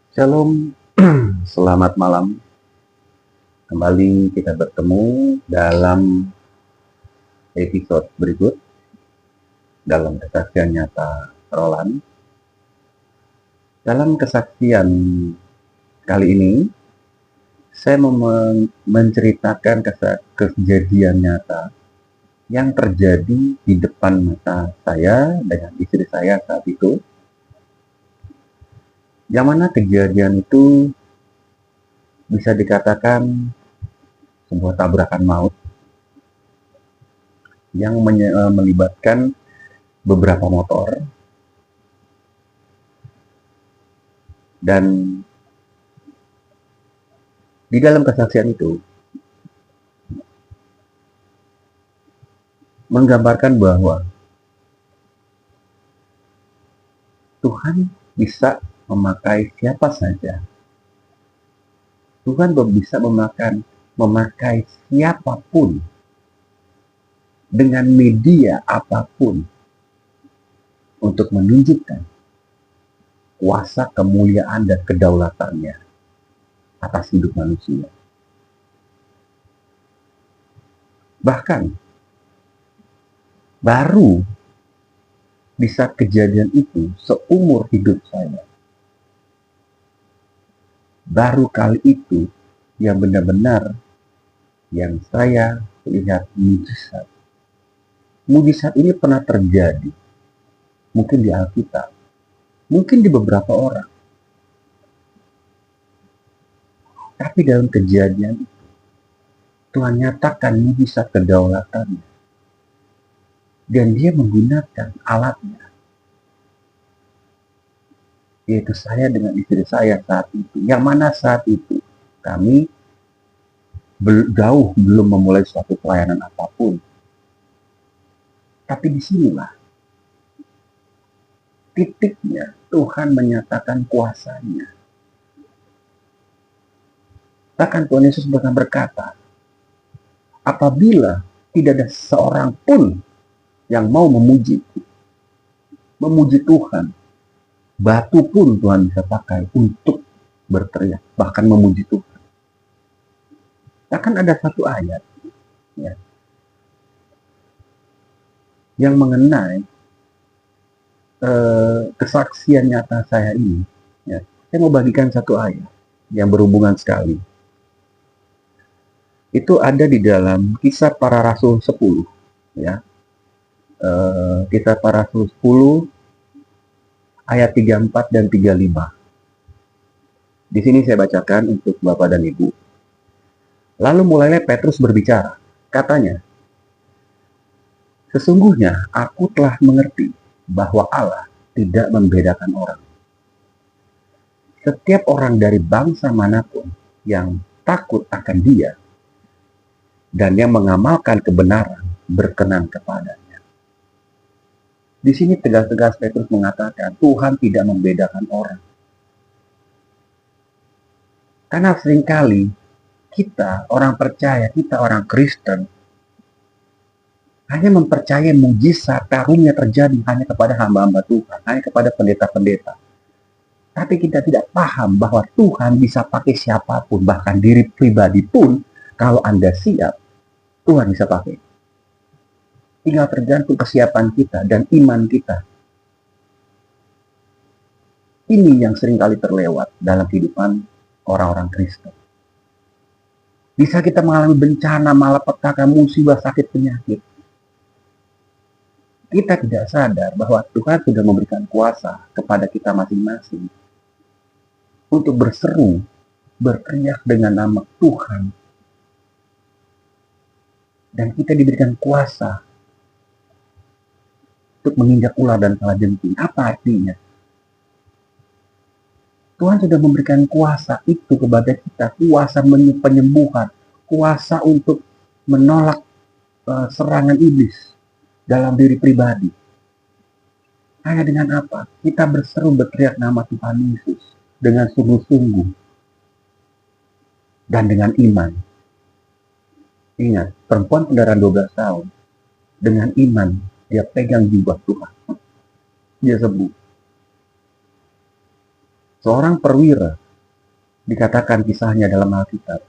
Shalom, selamat malam. Kembali kita bertemu dalam episode berikut dalam kesaksian nyata Roland. Dalam kesaksian kali ini, saya mau menceritakan kejadian nyata yang terjadi di depan mata saya dengan istri saya saat itu. Yang mana kejadian itu bisa dikatakan sebuah tabrakan maut yang melibatkan beberapa motor, dan di dalam kesaksian itu menggambarkan bahwa Tuhan bisa memakai siapa saja. Tuhan bisa memakai siapapun dengan media apapun untuk menunjukkan kuasa, kemuliaan, dan kedaulatannya atas hidup manusia. Bahkan baru di saat kejadian itu seumur hidup saya, baru kali itu yang benar-benar yang saya lihat mujizat. Mujizat ini pernah terjadi mungkin di Alkitab, mungkin di beberapa orang, tapi dalam kejadian itu Tuhan nyatakan mujizat kedaulatannya, dan dia menggunakan alatnya, yaitu saya dengan istri saya saat itu. Yang mana saat itu kami jauh belum memulai suatu pelayanan apapun. Tapi disinilah titiknya Tuhan menyatakan kuasanya. Bahkan Tuhan Yesus berkata, apabila tidak ada seorang pun yang mau memuji Tuhan, batu pun Tuhan bisa pakai untuk berteriak, bahkan memuji Tuhan. Bahkan ada satu ayat ya, yang mengenai kesaksian nyata saya ini. Ya. Saya mau bagikan satu ayat yang berhubungan sekali. Itu ada di dalam Kisah Para Rasul 10. Ya. Kisah Para Rasul 10 ayat 34 dan 35. Di sini saya bacakan untuk Bapak dan Ibu. Lalu mulailah Petrus berbicara. Katanya, sesungguhnya aku telah mengerti bahwa Allah tidak membedakan orang. Setiap orang dari bangsa manapun yang takut akan Dia dan yang mengamalkan kebenaran berkenan kepadanya. Di sini tegas-tegas Petrus mengatakan Tuhan tidak membedakan orang. Karena seringkali kita orang percaya, kita orang Kristen hanya mempercayai mujizat karunia terjadi hanya kepada hamba-hamba Tuhan, hanya kepada pendeta-pendeta. Tapi kita tidak paham bahwa Tuhan bisa pakai siapapun, bahkan diri pribadi pun, kalau Anda siap, Tuhan bisa pakai. Tinggal tergantung kesiapan kita dan iman kita. Ini yang seringkali terlewat dalam kehidupan orang-orang Kristen. Bisa kita mengalami bencana, malapetaka, musibah, sakit, penyakit. Kita tidak sadar bahwa Tuhan sudah memberikan kuasa kepada kita masing-masing untuk berseru, berteriak dengan nama Tuhan. Dan kita diberikan kuasa untuk menginjak ular dan kalajengking. Apa artinya? Tuhan sudah memberikan kuasa itu kepada kita, kuasa penyembuhan, kuasa untuk menolak serangan iblis dalam diri pribadi. Hanya dengan apa? Kita berseru berteriak nama Tuhan Yesus dengan sungguh-sungguh dan dengan iman. Ingat, perempuan pendaraan 12 tahun dengan iman dia pegang jubah Tuhan, dia sembuh. Seorang perwira Dikatakan kisahnya dalam Alkitab.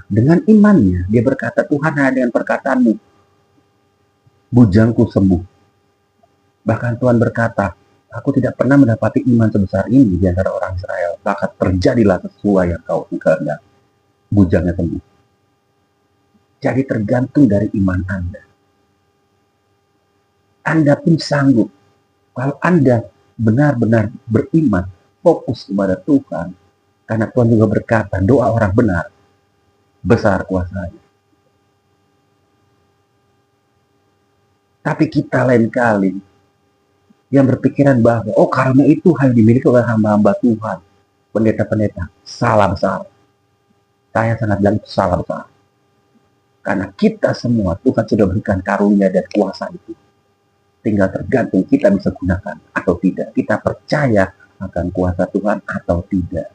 Dengan imannya, dia berkata, Tuhan, hanya dengan perkataanmu, bujangku sembuh. Bahkan Tuhan berkata, aku tidak pernah mendapati iman sebesar ini di antara orang Israel. Maka terjadilah sesuai yang kau kehendaki. Bujangnya sembuh. Jadi tergantung dari iman Anda. Anda pun sanggup. Kalau Anda benar-benar beriman, fokus kepada Tuhan. Karena Tuhan juga berkata, doa orang benar, besar kuasanya. Tapi kita lain kali yang berpikiran bahwa, oh karena itu hanya dimiliki oleh hamba-hamba Tuhan, pendeta-pendeta, salah besar. Saya sangat bilang itu salah besar. Karena kita semua, Tuhan sudah berikan karunia dan kuasa itu. Tinggal tergantung kita bisa gunakan atau tidak. Kita percaya akan kuasa Tuhan atau tidak.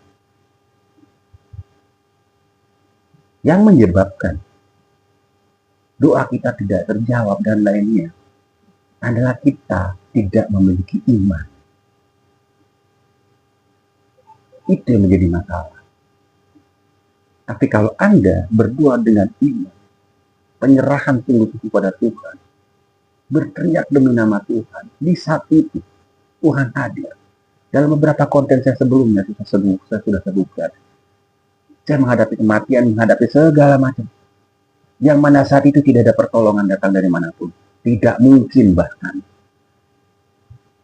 Yang menyebabkan doa kita tidak terjawab dan lainnya adalah kita tidak memiliki iman. Itu yang menjadi masalah. Tapi kalau Anda berdoa dengan iman, penyerahan sungguh-sungguh pada Tuhan, berteriak demi nama Tuhan, di saat itu Tuhan hadir. Dalam beberapa konten saya sebelumnya saya sudah sebutkan. Saya menghadapi kematian, menghadapi segala macam. Yang mana saat itu tidak ada pertolongan datang dari manapun. Tidak mungkin bahkan.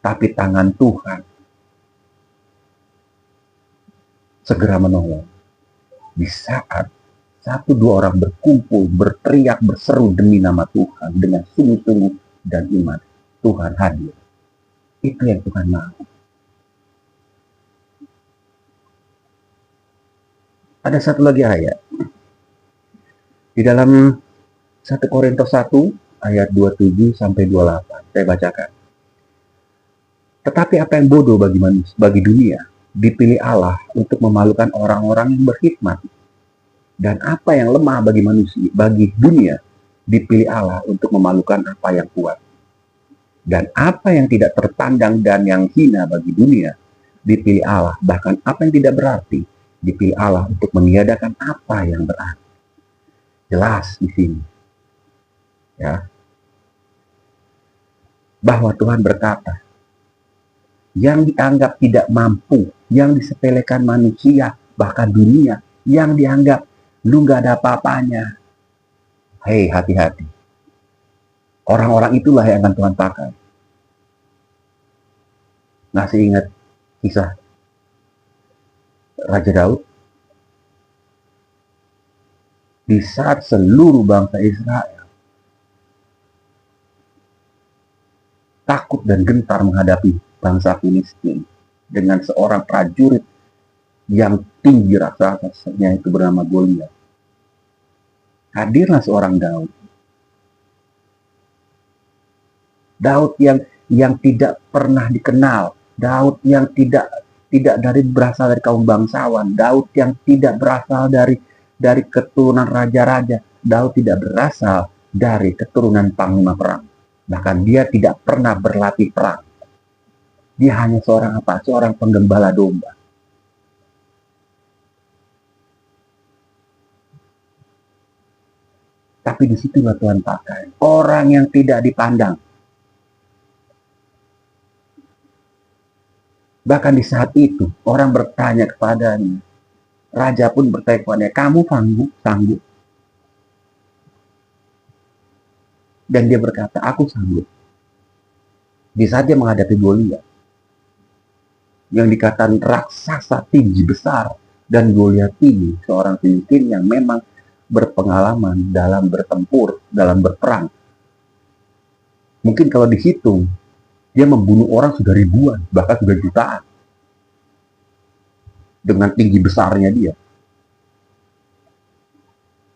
Tapi tangan Tuhan segera menolong. Di saat satu dua orang berkumpul, berteriak, berseru demi nama Tuhan dengan sungguh-sungguh dan iman, Tuhan hadir. Itu yang Tuhan mau. Ada satu lagi ayat. Di dalam 1 Korintus 1 ayat 27 sampai 28. Saya bacakan. Tetapi apa yang bodoh bagi dunia, dipilih Allah untuk memalukan orang-orang yang berhikmat. Dan apa yang lemah bagi dunia, dipilih Allah untuk memalukan apa yang kuat. Dan apa yang tidak terpandang dan yang hina bagi dunia, dipilih Allah. Bahkan apa yang tidak berarti, dipilih Allah untuk meniadakan apa yang berarti. Jelas di sini. Ya. Bahwa Tuhan berkata, yang dianggap tidak mampu, yang disepelekan manusia, bahkan dunia, yang dianggap lu gak ada apa-apanya. Hei, hati-hati. Orang-orang itulah yang akan Tuhan pakai. Masih ingat kisah Raja Daud? Di saat seluruh bangsa Israel takut dan gentar menghadapi bangsa Filistin dengan seorang prajurit yang tinggi raksasanya itu bernama Goliat. Hadirlah seorang Daud. Daud yang tidak pernah dikenal, Daud yang tidak berasal dari kaum bangsawan, Daud yang tidak berasal dari keturunan raja-raja, Daud tidak berasal dari keturunan panglima perang. Bahkan dia tidak pernah berlatih perang. Dia hanya seorang apa? Seorang penggembala domba. Tapi disitulah Tuhan pakai orang yang tidak dipandang. Bahkan di saat itu orang bertanya kepadanya, raja pun bertanya kepadanya, kamu sanggup? Dan dia berkata, aku sanggup. Di saat dia menghadapi Goliat, yang dikatakan raksasa tinggi besar, dan Goliat ini seorang Filistin yang memang berpengalaman dalam bertempur, dalam berperang. Mungkin kalau dihitung, dia membunuh orang sudah ribuan, bahkan sudah jutaan. Dengan tinggi besarnya dia.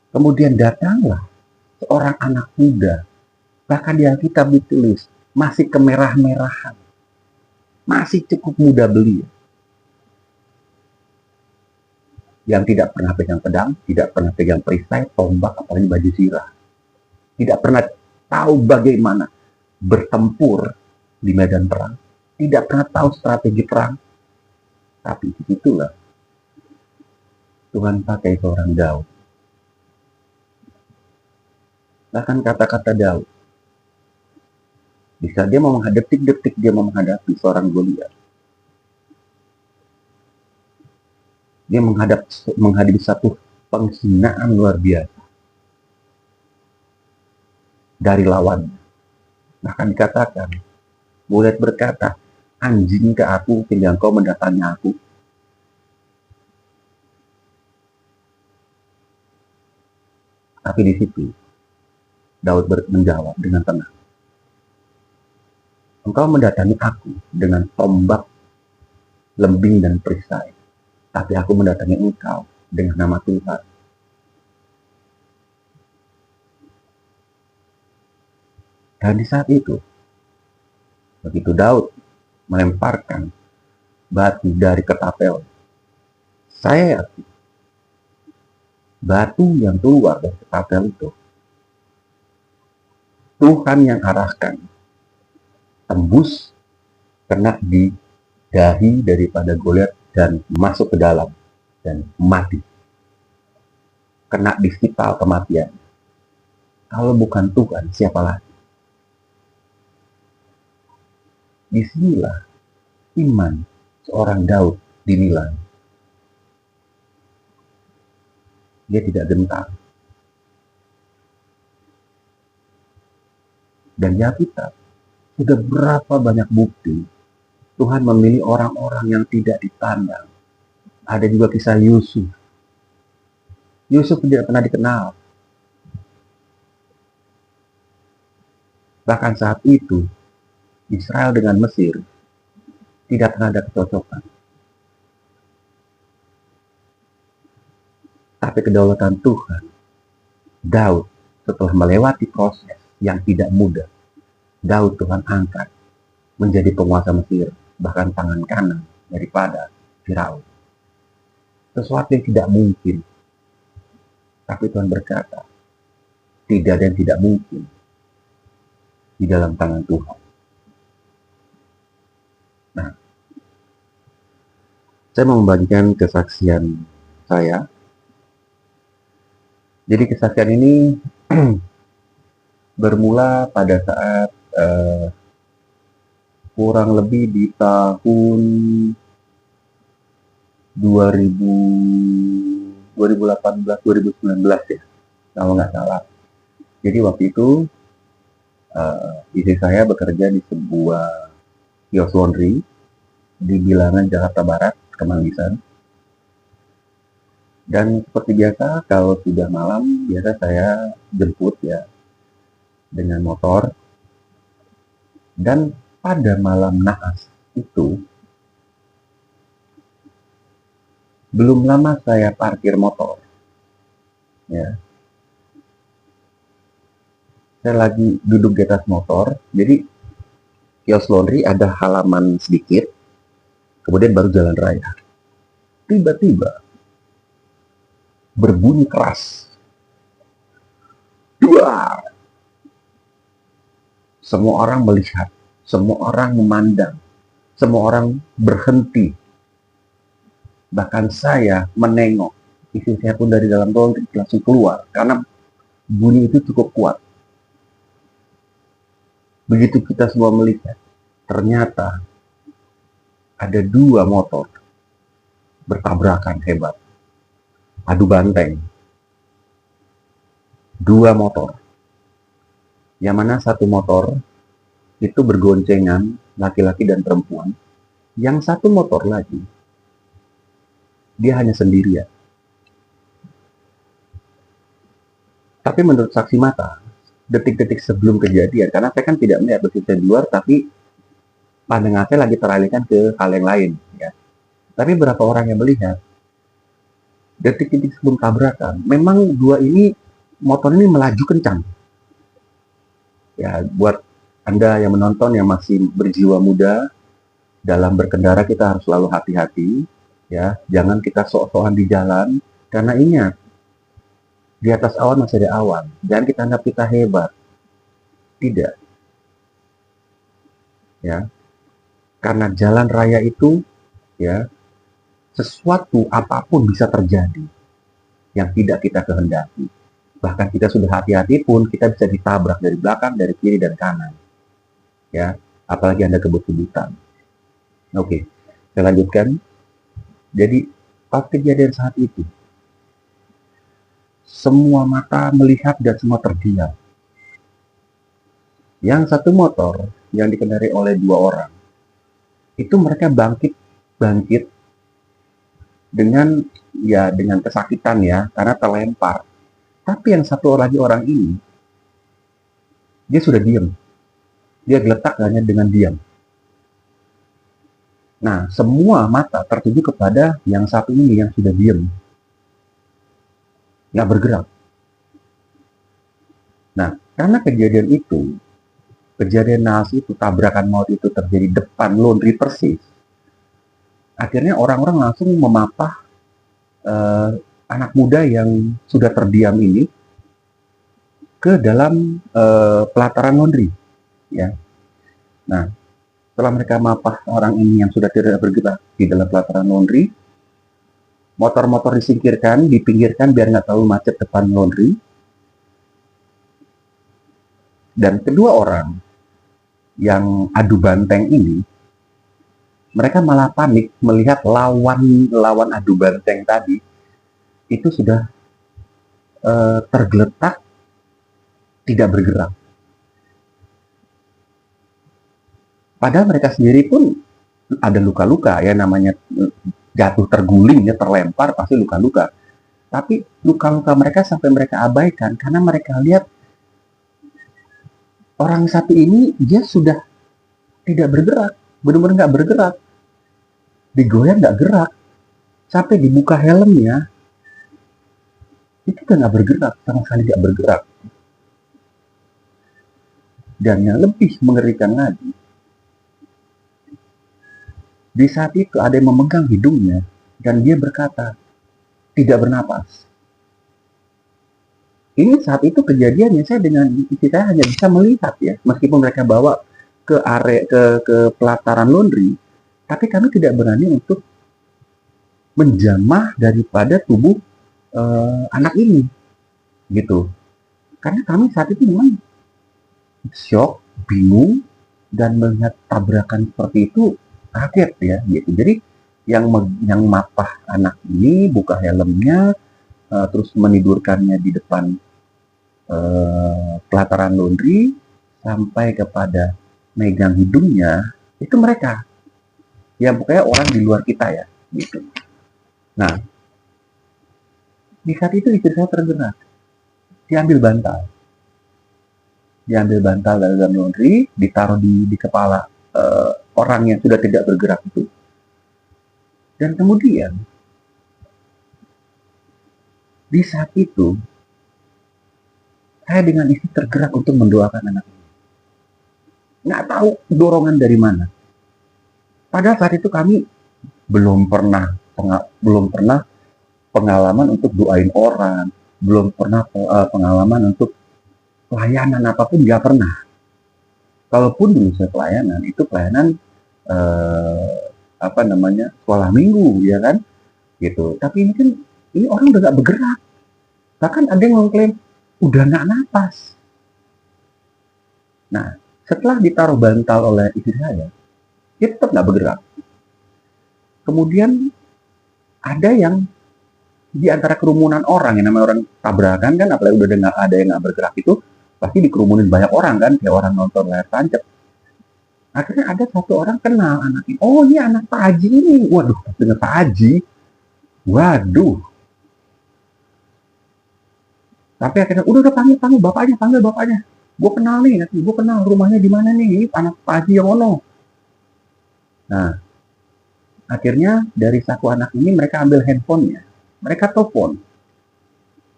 Kemudian datanglah seorang anak muda, bahkan di Alkitab ditulis, masih kemerah-merahan. Masih cukup muda belia. Yang tidak pernah pegang pedang, tidak pernah pegang perisai, tombak, apalagi baju zirah. Tidak pernah tahu bagaimana bertempur di medan perang. Tidak pernah tahu strategi perang. Tapi itulah Tuhan pakai seorang Daud. Bahkan kata-kata Daud, bisa dia mau detik-detik dia mau menghadapi seorang Goliat. Dia menghadapi satu penghinaan luar biasa dari lawan. Bahkan dikatakan, Goliat berkata, anjing ke aku, sehingga engkau mendatangi aku. Tapi di situ, Daud menjawab dengan tenang. Engkau mendatangi aku dengan tombak, lembing, dan perisai. Tapi aku mendatangi engkau dengan nama Tuhan. Dan di saat itu, begitu Daud melemparkan batu dari ketapel, saya yakin batu yang keluar dari ketapel itu Tuhan yang arahkan, tembus, kena di dahi daripada Goliat dan masuk ke dalam dan mati, kena di vital kematian. Kalau bukan Tuhan, siapa lagi? Disinilah iman seorang Daud dinilai. Dia tidak gentar. Dan ya kita, sudah berapa banyak bukti Tuhan memilih orang-orang yang tidak dipandang. Ada juga kisah Yusuf. Yusuf tidak pernah dikenal. Bahkan saat itu, Israel dengan Mesir tidak pernah ada kecocokan. Tapi kedaulatan Tuhan, Daud setelah melewati proses yang tidak mudah, Daud Tuhan angkat menjadi penguasa Mesir, bahkan tangan kanan daripada Firaun. Sesuatu yang tidak mungkin. Tapi Tuhan berkata, tidak ada yang tidak mungkin di dalam tangan Tuhan. Nah, saya mau membagikan kesaksian saya. Jadi kesaksian ini bermula pada saat kurang lebih di tahun 2018-2019 ya, kalau nggak salah. Jadi waktu itu istri saya bekerja di sebuah kios laundry di Bilangan, Jakarta Barat, Kemanggisan. Dan seperti biasa, kalau sudah malam, biasa saya jemput ya dengan motor. Dan pada malam naas itu, belum lama saya parkir motor. Ya. Saya lagi duduk di atas motor, jadi kios laundry ada halaman sedikit, kemudian baru jalan raya. Tiba-tiba berbunyi keras. Duar! Semua orang melihat, semua orang memandang, semua orang berhenti. Bahkan saya menengok, istri saya pun dari dalam laundry langsung keluar, karena bunyi itu cukup kuat. Begitu kita semua melihat, ternyata ada dua motor bertabrakan hebat. Adu banteng. Dua motor. Yang mana satu motor itu bergoncengan laki-laki dan perempuan. Yang satu motor lagi, dia hanya sendirian. Tapi menurut saksi mata, detik-detik sebelum kejadian, karena saya kan tidak melihat posisi di luar, tapi pandangan saya lagi teralihkan ke hal yang lain. Ya. Tapi berapa orang yang melihat, detik-detik sebelum tabrakan, memang dua ini, motor ini melaju kencang. Ya, buat Anda yang menonton yang masih berjiwa muda, dalam berkendara kita harus selalu hati-hati. Ya, jangan kita sok-sokan di jalan, karena ingat, di atas awan masih ada awan. Jangan kita anggap kita hebat. Tidak. Ya. Karena jalan raya itu, ya, sesuatu apapun bisa terjadi. yang tidak kita kehendaki. Bahkan kita sudah hati-hati pun kita bisa ditabrak dari belakang, dari kiri dan kanan. Ya, apalagi Anda kebut-kebutan. Oke, saya lanjutkan. Jadi pas kejadian saat itu, semua mata melihat dan semua terdiam. Yang satu motor yang dikendarai oleh 2 orang, itu mereka bangkit dengan kesakitan ya, karena terlempar. Tapi yang satu lagi orang ini, dia sudah diam. Dia geletak hanya dengan diam. Nah, semua mata tertuju kepada yang satu ini yang sudah diam, nggak bergerak. Nah, karena kejadian naas itu, tabrakan maut itu terjadi depan laundry persis, akhirnya orang-orang langsung memapah anak muda yang sudah terdiam ini ke dalam pelataran laundry. Ya. Nah, setelah mereka mapah orang ini yang sudah tidak bergerak di dalam pelataran laundry, motor-motor disingkirkan, dipinggirkan biar nggak terlalu macet depan laundry. Dan kedua orang yang adu banteng ini, mereka malah panik melihat lawan adu banteng tadi itu sudah tergeletak, tidak bergerak. Padahal mereka sendiri pun ada luka-luka, ya namanya jatuh terguling, ya terlempar pasti luka-luka. Tapi luka-luka mereka sampai mereka abaikan karena mereka lihat orang satu ini dia sudah tidak bergerak, benar-benar nggak bergerak, digoyang nggak gerak, sampai dibuka helmnya itu kan nggak bergerak, sama sekali nggak bergerak. Dan yang lebih mengerikan lagi, di saat itu ada yang memegang hidungnya dan dia berkata, tidak bernapas. Ini saat itu kejadiannya saya dengan istri saya hanya bisa melihat ya, meskipun mereka bawa ke area ke pelataran laundry, tapi kami tidak berani untuk menjamah daripada tubuh anak ini, gitu. Karena kami saat itu memang shock, bingung, dan melihat tabrakan seperti itu kaget ya, gitu. Jadi yang mapah anak ini buka helmnya, terus menidurkannya di depan pelataran laundry sampai kepada megang hidungnya, itu mereka. Ya pokoknya orang di luar kita ya, gitu. Nah, di saat itu istri saya tergerak. Diambil bantal dari dalam laundry, ditaruh di kepala orang yang sudah tidak bergerak itu. Dan kemudian di saat itu saya dengan istri tergerak untuk mendoakan anak ini. Nggak tahu dorongan dari mana. Padahal saat itu kami belum pernah pengalaman untuk doain orang, belum pernah pengalaman untuk pelayanan apapun, nggak pernah. Kalaupun dulu saya pelayanan, itu pelayanan sekolah minggu, ya kan, gitu. Tapi ini kan ini orang udah nggak bergerak, bahkan ada yang mengklaim udah nggak napas. Nah, setelah ditaruh bantal oleh istri saya, dia tetap nggak bergerak. Kemudian ada yang di antara kerumunan orang, yang namanya orang tabrakan kan, apalagi udah dengar ada yang nggak bergerak itu, pasti dikerumunin banyak orang kan, kayak orang nonton layar tancap. Akhirnya ada satu orang kenal anak ini. Oh, ini anak Pak Haji ini. Waduh, dengan Pak Haji. Waduh. Tapi akhirnya udah panggil bapaknya. Gue kenal nih, gue kenal rumahnya di mana nih, ini anak Pak Haji yang ono. Nah, akhirnya dari saku anak ini mereka ambil handphonenya, mereka telepon,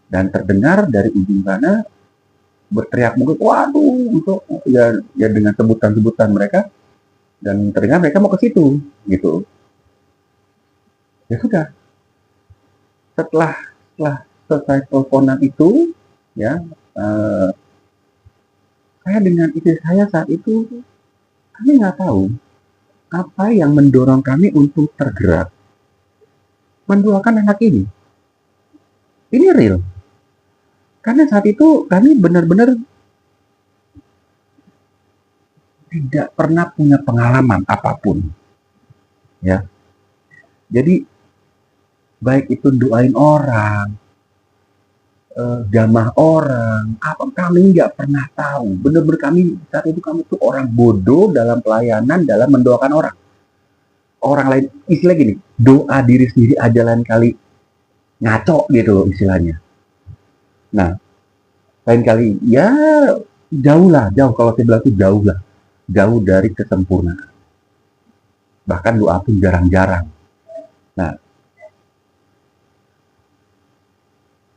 dan terdengar dari ujung sana berteriak mungkin, waduh, untuk ya dengan sebutan-sebutan mereka, dan terdengar mereka mau ke situ, gitu. Ya sudah, setelah selesai teleponan itu, ya, saya dengan istri saya saat itu, kami nggak tahu apa yang mendorong kami untuk tergerak mendoakan anak ini. Ini real. Karena saat itu kami benar-benar tidak pernah punya pengalaman apapun. Ya. Jadi baik itu doain orang, jamah orang, apa kami nggak pernah tahu. Benar-benar kami saat itu kami tuh orang bodoh dalam pelayanan, dalam mendoakan orang. Orang lain istilah gini, doa diri sendiri aja lain kali ngaco gitu loh istilahnya. Nah, lain kali ya jauh kalau saya bilang itu jauh dari kesempurnaan. Bahkan doa pun jarang-jarang. Nah,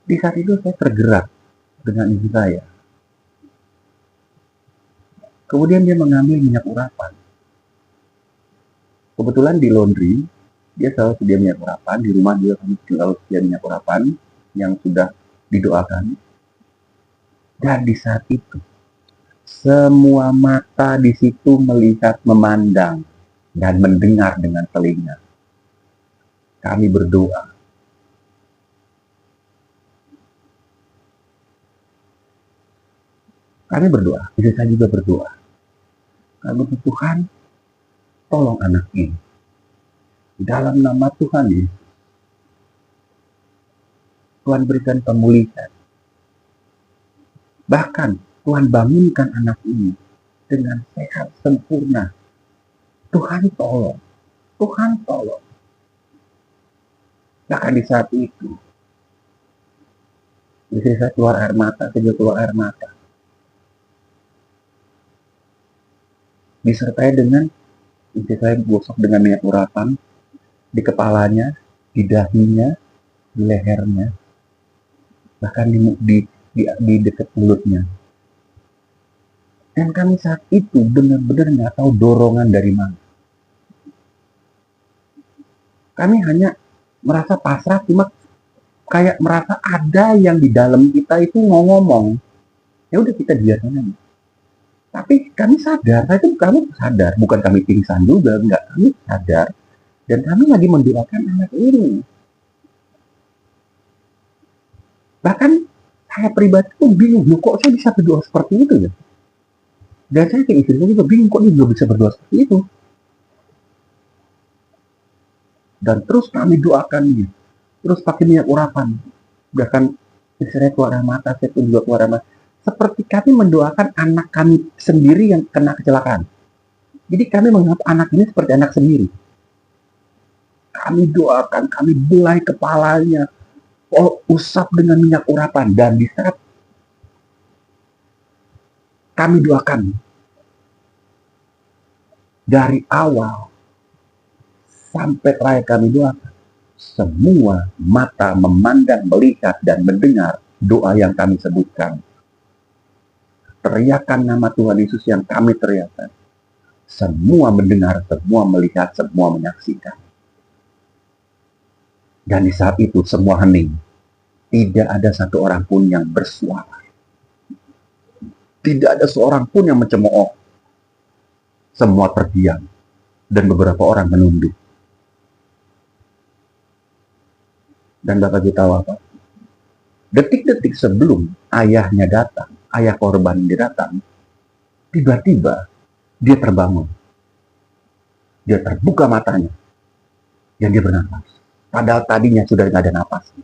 di saat itu saya tergerak dengan ibu saya. Kemudian dia mengambil minyak urapan. Kebetulan di laundry, dia selalu sedia minyak urapan. Di rumah dia selalu sedia minyak urapan yang sudah didoakan. Dan di saat itu, semua mata di situ melihat, memandang, dan mendengar dengan telinga. Kami berdoa. Kami berdoa, istri saya juga berdoa. Kami Tuhan, tolong anak ini. Dalam nama Tuhan Yesus, Tuhan berikan pemulihan. Bahkan Tuhan bangunkan anak ini dengan sehat sempurna. Tuhan tolong. Tuhan tolong. Bahkan di saat itu, istri saya keluar air mata, saya juga keluar air mata. Disertai dengan istri saya gosok dengan minyak urapan di kepalanya, di dahinya, di lehernya, bahkan di dekat mulutnya. Dan kami saat itu benar-benar nggak tahu dorongan dari mana. Kami hanya merasa pasrah, cuma kayak merasa ada yang di dalam kita itu mau ngomong. Ya udah kita biarkan aja. Tapi kami sadar, kami sadar, bukan kami pingsan juga, enggak, kami sadar. Dan kami lagi mendoakan anak ini. Bahkan saya pribadi tuh bingung, kok saya bisa berdoa seperti itu ya? Dan saya kayak istri juga bingung, kok dia juga bisa berdoa seperti itu. Dan terus kami doakan dia. Terus pakai minyak urapan. Bahkan istri saya keluar air mata, saya pun juga keluar air mata. Seperti kami mendoakan anak kami sendiri yang kena kecelakaan. Jadi kami menganggap anak ini seperti anak sendiri. Kami doakan, kami belai kepalanya, usap dengan minyak urapan. Dan di saat kami doakan, dari awal sampai terakhir kami doakan, semua mata memandang, melihat, dan mendengar doa yang kami sebutkan. Teriakan nama Tuhan Yesus yang kami teriakan. Semua mendengar, semua melihat, semua menyaksikan. Dan di saat itu semua hening. Tidak ada satu orang pun yang bersuara. Tidak ada seorang pun yang mencemooh. Semua terdiam. Dan beberapa orang menunduk. Dan Bapak tahu apa? Detik-detik sebelum ayahnya datang, ayah korban dia datang, tiba-tiba dia terbangun. Dia terbuka matanya. Dan dia bernapas. Padahal tadinya sudah tidak ada napas.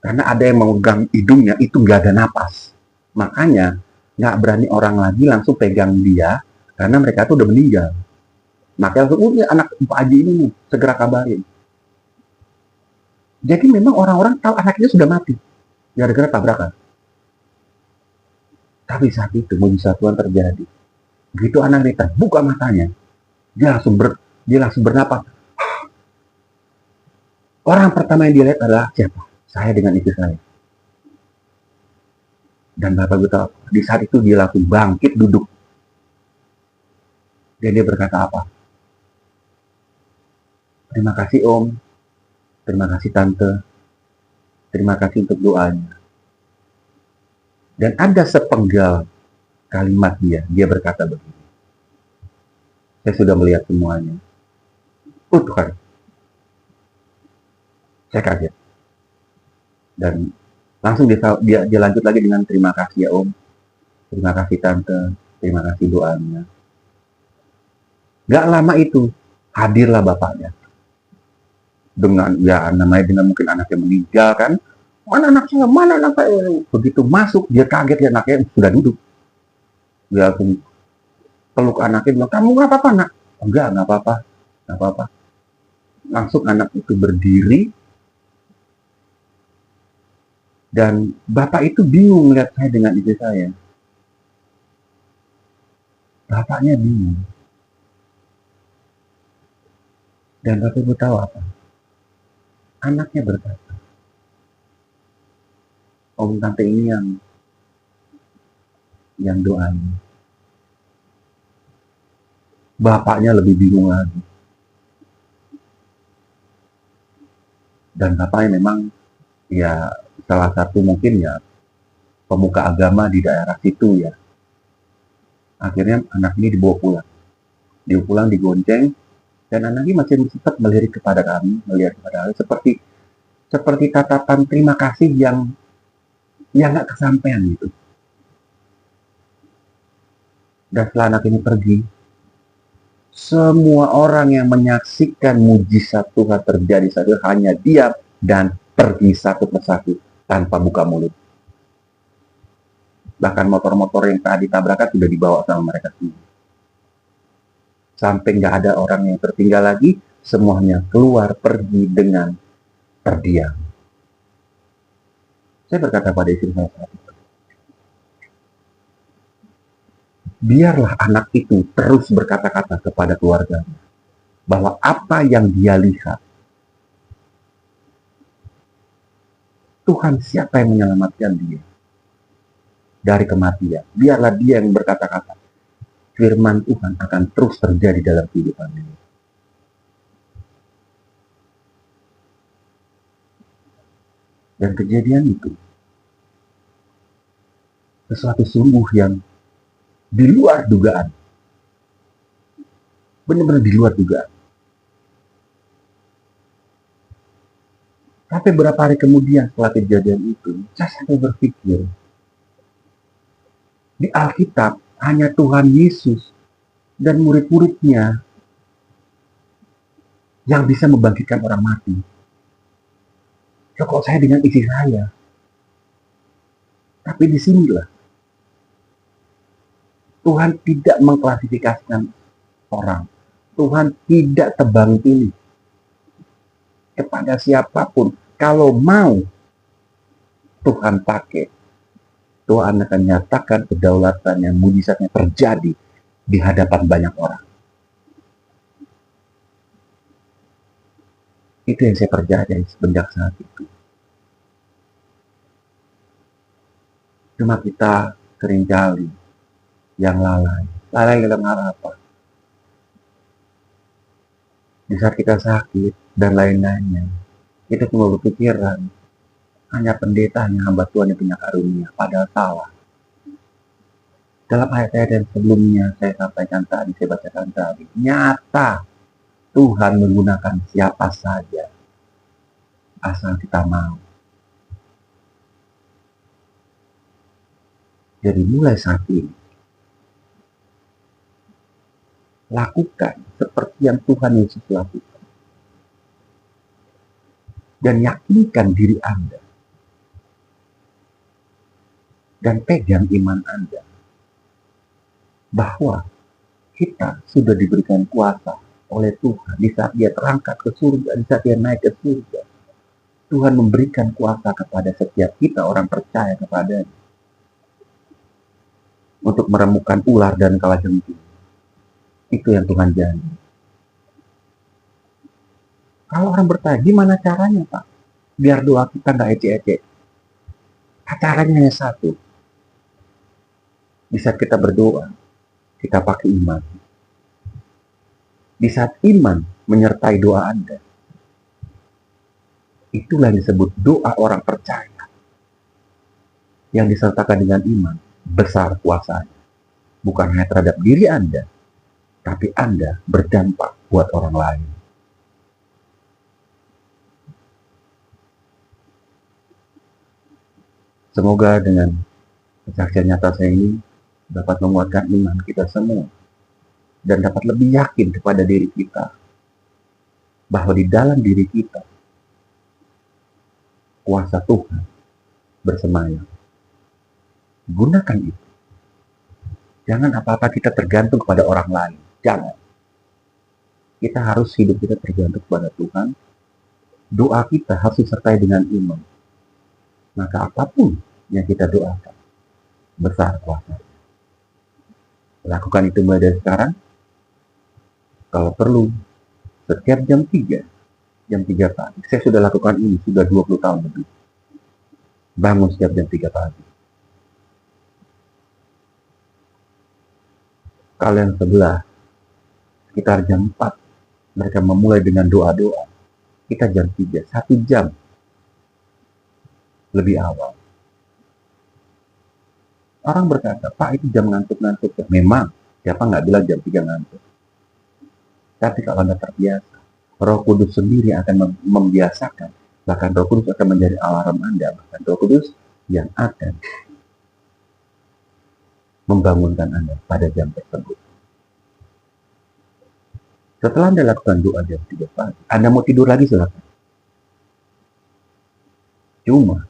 Karena ada yang memegang hidungnya, itu nggak ada napas. Makanya nggak berani orang lagi langsung pegang dia, karena mereka tuh udah meninggal. Makanya langsung, anak Pak Haji ini nih, segera kabarin. Jadi memang orang-orang tahu anaknya sudah mati gara-gara tabrakan. Tapi saat itu mujizat Tuhan terjadi. Begitu anak ini terbuka matanya, dia langsung bernapas. Orang pertama yang dilihat adalah siapa? Saya dengan istri saya. Dan Bapak tahu, di saat itu dia langsung bangkit duduk. Dan dia berkata apa? Terima kasih Om. Terima kasih Tante. Terima kasih untuk doanya. Dan ada sepenggal kalimat dia berkata begini. Saya sudah melihat semuanya. Tuhan, Saya kaget. Dan langsung dia lanjut lagi dengan terima kasih ya Om, terima kasih Tante, terima kasih doanya. Gak lama itu hadirlah bapaknya dengan ya namanya dengan mungkin anaknya meninggal kan, mana anak saya, begitu masuk dia kaget ya anaknya sudah duduk, dia langsung peluk anaknya bilang kamu nggak apa-apa nak, enggak nggak apa-apa nggak apa-apa. Langsung anak itu berdiri dan bapak itu bingung melihat saya dengan istri saya. Bapaknya bingung. Dan bapak ibu tahu apa? Anaknya berkata, Om tante ini yang doain. Bapaknya lebih bingung lagi. Dan bapaknya memang ya salah satu mungkin ya pemuka agama di daerah situ ya. Akhirnya anak ini dibawa pulang. Dia pulang digonceng dan anak ini masih sempat melirik kepada kami, melihat kepada kami seperti tatapan terima kasih yang nggak kesampaian gitu. Dan setelah anak ini pergi, semua orang yang menyaksikan mujizat Tuhan terjadi saat itu hanya diam dan pergi satu persatu tanpa buka mulut. Bahkan motor-motor yang tadi tabrakan sudah dibawa sama mereka semua. Sampai nggak ada orang yang tertinggal lagi, semuanya keluar pergi dengan terdiam. Saya berkata pada istri saya saat itu, biarlah anak itu terus berkata-kata kepada keluarganya bahwa apa yang dia lihat, Tuhan siapa yang menyelamatkan dia dari kematian. Biarlah dia yang berkata-kata. Firman Tuhan akan terus terjadi dalam kehidupan ini. Dan kejadian itu sesuatu sungguh yang di luar dugaan. Benar-benar di luar dugaan. Tapi beberapa hari kemudian setelah kejadian itu, saya sampai berpikir, di Alkitab hanya Tuhan Yesus dan murid-muridnya yang bisa membangkitkan orang mati. Kok saya dengan istri saya? Tapi disinilah Tuhan tidak mengklasifikasikan orang. Tuhan tidak tebang pilih kepada siapapun. Kalau mau Tuhan pakai, Tuhan akan nyatakan kedaulatannya, mujizatnya terjadi di hadapan banyak orang. Itu yang saya percaya semenjak saat itu. Cuma kita seringkali yang lalai dalam hal apa? Di saat kita sakit dan lain-lainnya, kita cuma berpikiran hanya pendeta, hanya hamba Tuhan yang punya karunia, padahal salah. Dalam ayat-ayat yang sebelumnya saya sampaikan tadi, saya bacakan tadi, nyata Tuhan menggunakan siapa saja asal kita mau. Jadi mulai saat ini, lakukan seperti yang Tuhan Yesus lakukan. Dan yakinkan diri Anda. Dan pegang iman Anda. Bahwa kita sudah diberikan kuasa oleh Tuhan. Di saat dia terangkat ke surga, di saat dia naik ke surga. Tuhan memberikan kuasa kepada setiap kita, orang percaya kepadanya. Untuk meremukkan ular dan kalajengking. Itu yang Tuhan janji. Kalau orang bertanya, gimana caranya Pak? Biar doa kita nggak ecek-ecek. Caranya hanya satu. Di saat kita berdoa, kita pakai iman. Di saat iman menyertai doa Anda, itulah yang disebut doa orang percaya. Yang disertakan dengan iman, besar kuasanya. Bukan hanya terhadap diri Anda, tapi Anda berdampak buat orang lain. Semoga dengan kesaksian nyata saya ini dapat menguatkan iman kita semua dan dapat lebih yakin kepada diri kita bahwa di dalam diri kita kuasa Tuhan bersemayam. Gunakan itu. Jangan apa-apa kita tergantung kepada orang lain. Jangan. Kita harus hidup kita tergantung kepada Tuhan. Doa kita harus disertai dengan iman. Maka apapun yang kita doakan, besar kuasa. Lakukan itu mulai dari sekarang. Kalau perlu, setiap jam 3 pagi. Saya sudah lakukan ini, sudah 20 tahun lebih. Bangun setiap jam 3 pagi. Kalian sebelah, sekitar jam 4, mereka memulai dengan doa-doa. Kita jam 3, 1 jam lebih awal. Orang berkata, Pak itu jam ngantuk-ngantuk. Memang, siapa nggak bilang jam 3 ngantuk. Tapi kalau Anda terbiasa, Roh Kudus sendiri akan membiasakan. Bahkan Roh Kudus akan menjadi alarm Anda. Bahkan Roh Kudus yang akan membangunkan Anda pada jam tersebut. Setelah Anda lakukan doa jam 3 pagi, Anda mau tidur lagi silakan. Cuma,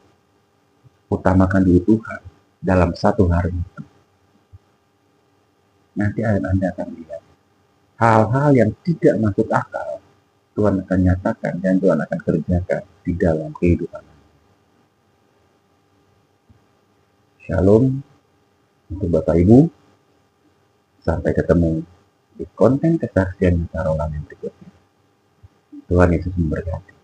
utamakan dulu Tuhan dalam satu hari itu. Nanti Anda akan lihat. Hal-hal yang tidak masuk akal, Tuhan akan nyatakan dan Tuhan akan kerjakan di dalam kehidupan Anda. Shalom. Untuk Bapak Ibu, sampai ketemu di konten kesaksian Carolan yang berikutnya. Tuhan Yesus memberkati.